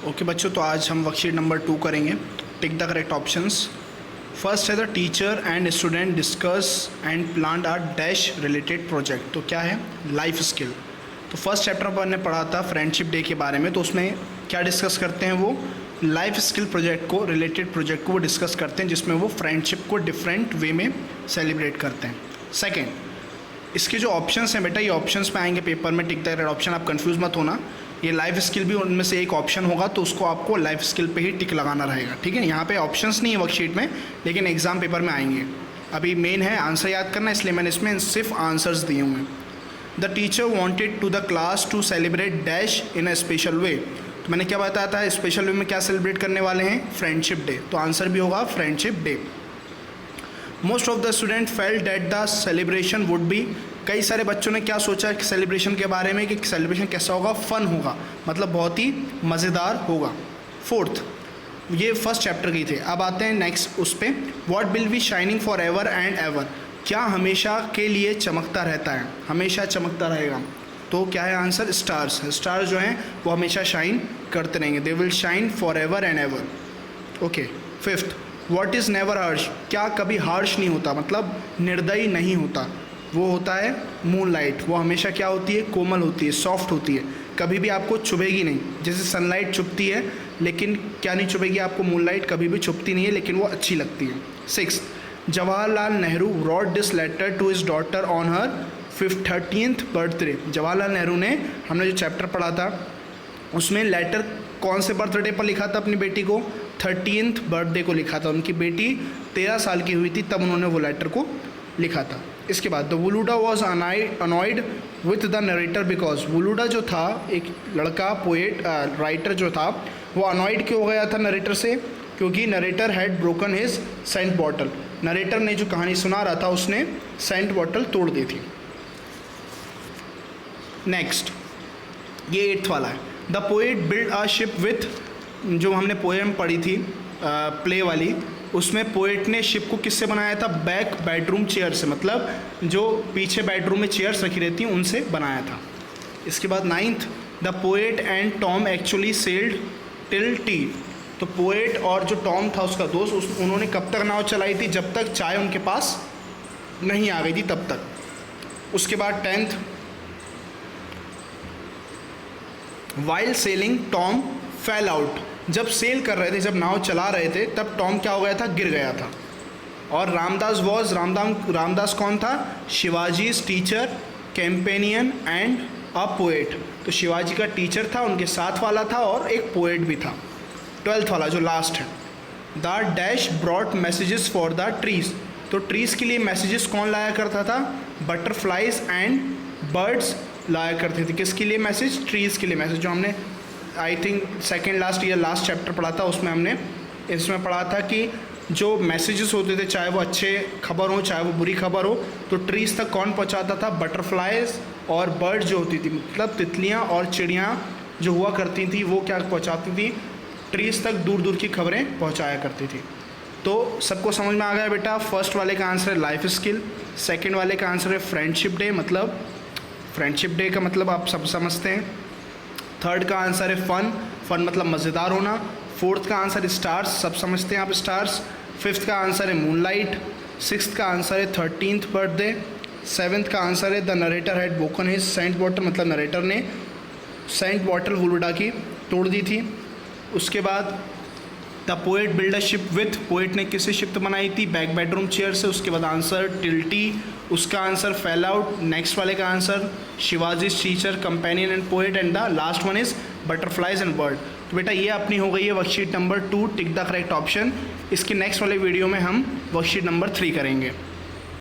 Okay बच्चों, तो आज हम वर्कशीट नंबर 2 करेंगे। Tick the correct options. First है the teacher and student discuss and plan a dash related project. तो क्या है? Life skill. तो फर्स्ट चैप्टर पर हमने पढ़ा था फ्रेंडशिप डे के बारे में। तो उसमें क्या डिस्कस करते हैं? वो लाइफ स्किल प्रोजेक्ट को, रिलेटेड प्रोजेक्ट को वो डिस्कस करते हैं, जिसमें वो फ्रेंडशिप को डिफरेंट वे में सेलिब्रेट करते हैं। सेकेंड, इसके जो ऑप्शंस हैं बेटा, ये ऑप्शंस पे आएंगे पेपर में। टिक द करेक्ट ऑप्शन, आप कंफ्यूज मत होना। ये लाइफ स्किल भी उनमें से एक ऑप्शन होगा, तो उसको आपको लाइफ स्किल पे ही टिक लगाना रहेगा, ठीक है। यहाँ पे ऑप्शंस नहीं है वर्कशीट में, लेकिन एग्जाम पेपर में आएंगे। अभी मेन है आंसर याद करना, इसलिए मैंने इसमें सिर्फ आंसर्स दिए हुए हैं। The teacher wanted to the class to celebrate dash in a special way. तो मैंने क्या बताया था? स्पेशल वे में क्या सेलिब्रेट करने वाले हैं? Friendship day. तो आंसर भी होगा friendship day. Most of the student felt that the celebration would be. कई सारे बच्चों ने क्या सोचा कि सेलिब्रेशन के बारे में, कि सेलिब्रेशन कैसा होगा? फन होगा, मतलब बहुत ही मज़ेदार होगा। फोर्थ, ये फर्स्ट चैप्टर की थे। अब आते हैं नेक्स्ट उस पर। What will be shining for ever and ever. क्या हमेशा के लिए चमकता रहता है? हमेशा चमकता रहेगा। तो क्या है आंसर? स्टार्स। स्टार्स जो हैं वो हमेशा शाइन करते रहेंगे। They will shine for ever and ever. Okay. Fifth, what is never harsh. क्या कभी हार्श नहीं होता, मतलब निर्दयी नहीं होता? वो होता है मूनलाइट। वो हमेशा क्या होती है? कोमल होती है, सॉफ्ट होती है, कभी भी आपको चुभेगी नहीं। जैसे सनलाइट चुभती है, लेकिन क्या नहीं चुभेगी आपको? मूनलाइट कभी भी चुभती नहीं है, लेकिन वो अच्छी लगती है। Sixth, Jawaharlal Nehru wrote this letter to his daughter on her 30th birthday. Jawaharlal Nehru ने, हमने जो चैप्टर पढ़ा था उसमें लेटर कौन से बर्थडे पर लिखा था अपनी बेटी को? 30th बर्थडे को लिखा था। उनकी बेटी 13 साल की हुई थी, तब उन्होंने वो लेटर को लिखा था। इसके बाद the Wuluda was annoyed with the narrator because. Wuluda जो था, एक लड़का पोएट राइटर जो था, वो अनॉयड क्यों हो गया था नरेटर से? क्योंकि narrator had broken his scent bottle. Narrator ने जो कहानी सुना रहा था, उसने सेंट बॉटल तोड़ दी थी। नेक्स्ट, ये 8th वाला है। The poet build a ship with. जो हमने पोएम पढ़ी थी प्ले वाली, उसमें पोएट ने शिप को किससे बनाया था? बैक बेडरूम चेयर से, मतलब जो पीछे बेडरूम में चेयर्स रखी रहती हैं उनसे बनाया था। इसके बाद 9th, the poet and Tom actually sailed till T. तो पोएट और जो टॉम था उसका दोस्त, उन्होंने कब तक नाव चलाई थी? जब तक चाय उनके पास नहीं आ गई थी, तब तक। उसके बाद 10th, while selling Tom fail out. जब सेल कर रहे थे, जब नाव चला रहे थे, तब टॉम क्या हो गया था? गिर गया था। और रामदास वॉज, रामदास कौन था? Shivaji's teacher, companion and a poet. तो शिवाजी का टीचर था, उनके साथ वाला था, और एक पोएट भी था। 12th वाला जो लास्ट है, the dash brought messages for the trees. तो ट्रीज़ के लिए मैसेजेस कौन लाया करता था? बटरफ्लाइज एंड बर्ड्स लाया करते थे। किसके लिए मैसेज? ट्रीज़ के लिए मैसेज। जो हमने I think second last year last chapter पढ़ा था, उसमें हमने इसमें पढ़ा था कि जो मैसेजेस होते थे, चाहे वो अच्छे खबर हो चाहे वो बुरी खबर हो, तो ट्रीज़ तक कौन पहुंचाता था? बटरफ्लाइज और बर्ड जो होती थी, मतलब तितलियां और चिड़ियां जो हुआ करती थी, वो क्या पहुंचाती थी? ट्रीज़ तक दूर दूर की खबरें पहुंचाया करती थी। तो सबको समझ में आ गया बेटा? फर्स्ट वाले का आंसर है लाइफ स्किल, सेकेंड वाले का आंसर है फ्रेंडशिप डे, मतलब फ्रेंडशिप डे का मतलब आप सब समझते हैं। थर्ड का आंसर है फन, फन मतलब मज़ेदार होना। फोर्थ का आंसर है स्टार्स, सब समझते हैं आप स्टार्स। फिफ्थ का आंसर है मूनलाइट। सिक्स्थ का आंसर है 13th बर्थडे। सेवन्थ का आंसर है the narrator had broken his scent bottle, मतलब नरेटर ने सेंट बॉटल वुलूडा की तोड़ दी थी। उसके बाद the poet build a ship with. Poet ने किससे शिप बनाई थी? बैक बेडरूम चेयर से। उसके बाद आंसर टिल्टी, उसका आंसर फेल आउट। नेक्स्ट वाले का answer Shivaji teacher, companion and poet, and the last one is butterflies and bird. तो बेटा ये अपनी हो गई है worksheet number 2, tick the correct option. इसके नेक्स्ट वाले वीडियो में हम वर्कशीट नंबर 3 करेंगे।